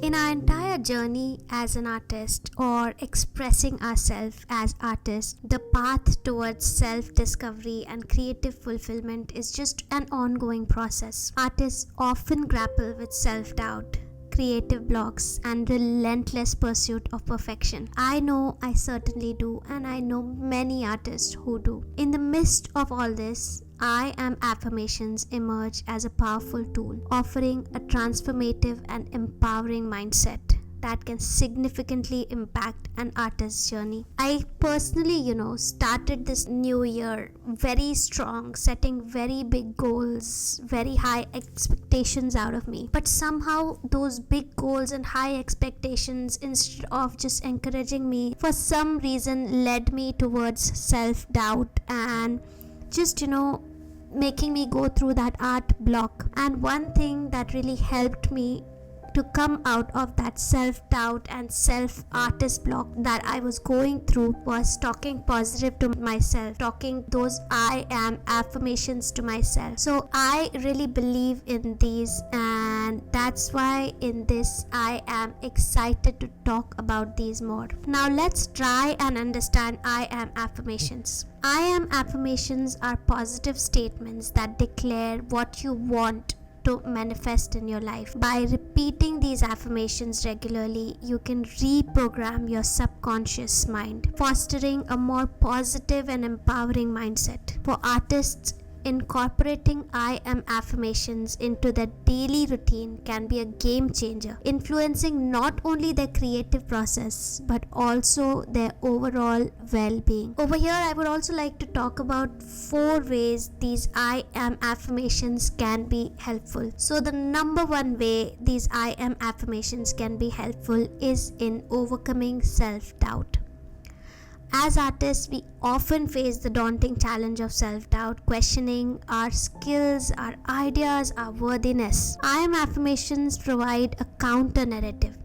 In our entire journey as an artist or expressing ourselves as artists, the path towards self-discovery and creative fulfillment is just an ongoing process. Artists often grapple with self-doubt, creative blocks, and relentless pursuit of perfection. I know I certainly do, and I know many artists who do. In the midst of all this, I Am Affirmations emerge as a powerful tool, offering a transformative and empowering mindset that can significantly impact an artist's journey. I personally, started this new year very strong, setting very big goals, very high expectations out of me. But somehow those big goals and high expectations, instead of just encouraging me, for some reason led me towards self-doubt and just making me go through that art block. And one thing that really helped me to come out of that self-doubt and self-artist block that I was going through was talking positive to myself, talking those I am affirmations to myself. So I really believe in these, and that's why in this I am excited to talk about these more. Now let's try and understand I am affirmations. I am affirmations are positive statements that declare what you want to manifest in your life. By repeating these affirmations regularly, you can reprogram your subconscious mind, fostering a more positive and empowering mindset. For artists, incorporating I am affirmations into their daily routine can be a game changer, influencing not only their creative process but also their overall well-being. Over here, I would also like to talk about 4 ways these I am affirmations can be helpful. So the number 1 way these I am affirmations can be helpful is in overcoming self-doubt. As artists, we often face the daunting challenge of self-doubt, questioning our skills, our ideas, our worthiness. I am affirmations provide a counter-narrative,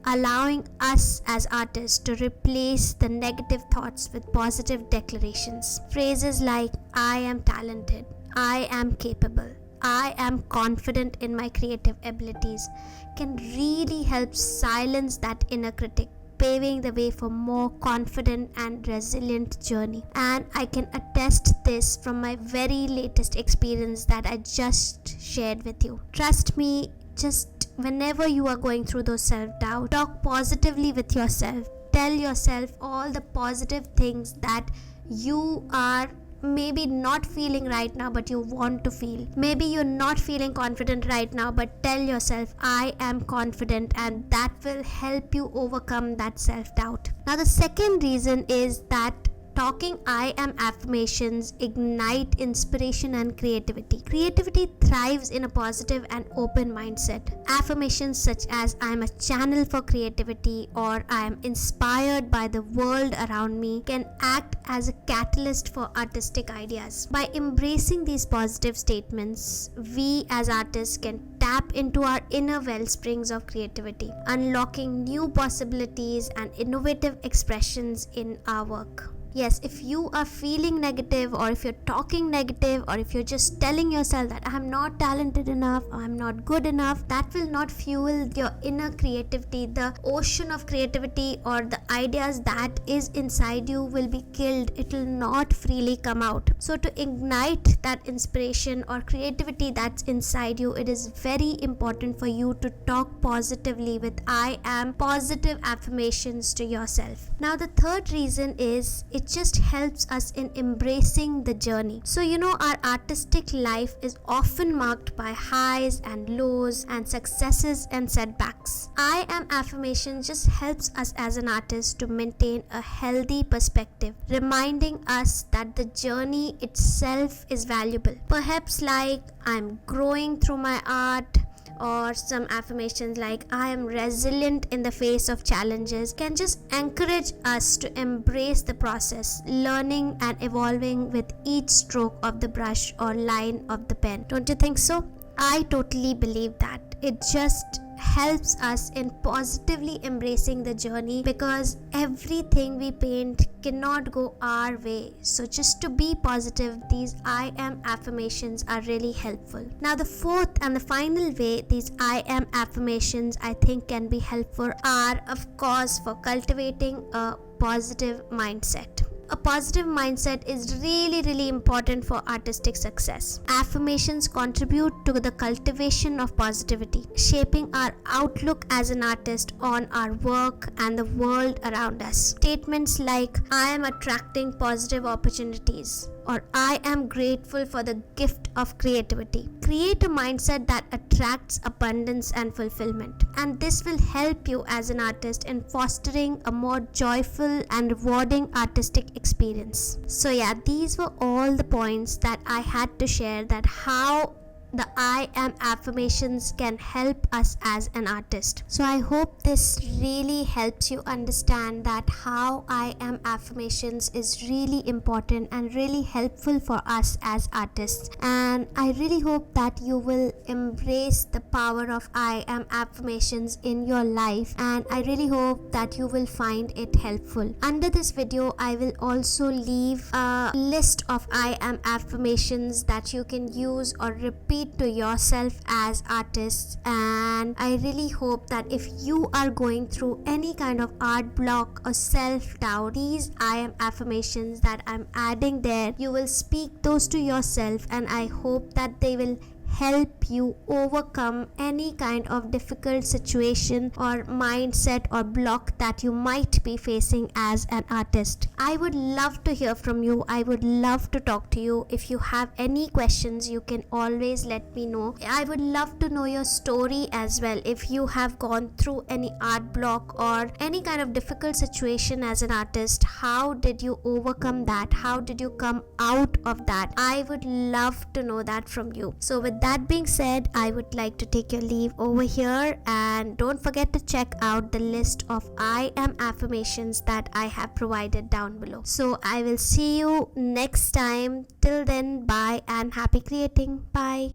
allowing us as artists to replace the negative thoughts with positive declarations. Phrases like, I am talented, I am capable, I am confident in my creative abilities can really help silence that inner critic, paving the way for more confident and resilient journey. And I can attest this from my very latest experience that I just shared with you. Trust me, just whenever you are going through those self-doubt, talk positively with yourself. Tell yourself all the positive things that you are maybe not feeling right now but you want to feel. Maybe you're not feeling confident right now, but tell yourself I am confident, and that will help you overcome that self-doubt. Now the second reason is that talking I am affirmations ignite inspiration and creativity. Creativity thrives in a positive and open mindset. Affirmations such as I am a channel for creativity or I am inspired by the world around me can act as a catalyst for artistic ideas. By embracing these positive statements, we as artists can tap into our inner well springs of creativity, unlocking new possibilities and innovative expressions in our work. Yes, if you are feeling negative, or if you're talking negative, or if you're just telling yourself that I'm not talented enough, or I'm not good enough, that will not fuel your inner creativity. The ocean of creativity or the ideas that is inside you will be killed. It will not freely come out. So to ignite that inspiration or creativity that's inside you, it is very important for you to talk positively with I am positive affirmations to yourself. Now the third reason is it just helps us in embracing the journey. So our artistic life is often marked by highs and lows and successes and setbacks. I am affirmation just helps us as an artist to maintain a healthy perspective, reminding us that the journey itself is valuable. Perhaps like I'm growing through my art, or some affirmations like I am resilient in the face of challenges can just encourage us to embrace the process, learning and evolving with each stroke of the brush or line of the pen. Don't you think so? I totally believe that. It just helps us in positively embracing the journey, because everything we paint cannot go our way. So just to be positive, these I am affirmations are really helpful. Now the fourth and the final way these I am affirmations I think can be helpful are, of course, for cultivating a positive mindset. A positive mindset is really important for artistic success. Affirmations contribute to the cultivation of positivity, shaping our outlook as an artist on our work and the world around us. Statements like, I am attracting positive opportunities, or I am grateful for the gift of creativity, create a mindset that attracts abundance and fulfillment. And this will help you as an artist in fostering a more joyful and rewarding artistic experience. So yeah, these were all the points that I had to share, that how the I am affirmations can help us as an artist. So I hope this really helps you understand that how I am affirmations is really important and really helpful for us as artists. And I really hope that you will embrace the power of I am affirmations in your life, and I really hope that you will find it helpful. Under this video, I will also leave a list of I am affirmations that you can use or repeat to yourself as artists. And I really hope that if you are going through any kind of art block or self-doubt, these I am affirmations that I'm adding there, you will speak those to yourself, and I hope that they will help you overcome any kind of difficult situation or mindset or block that you might be facing as an artist. I would love to hear from you. I would love to talk to you. If you have any questions, you can always let me know. I would love to know your story as well. If you have gone through any art block or any kind of difficult situation as an artist, how did you overcome that? How did you come out of that? I would love to know that from you. So with that being said, I would like to take your leave over here, and don't forget to check out the list of I am affirmations that I have provided down below. So I will see you next time. Till then, bye and happy creating. Bye.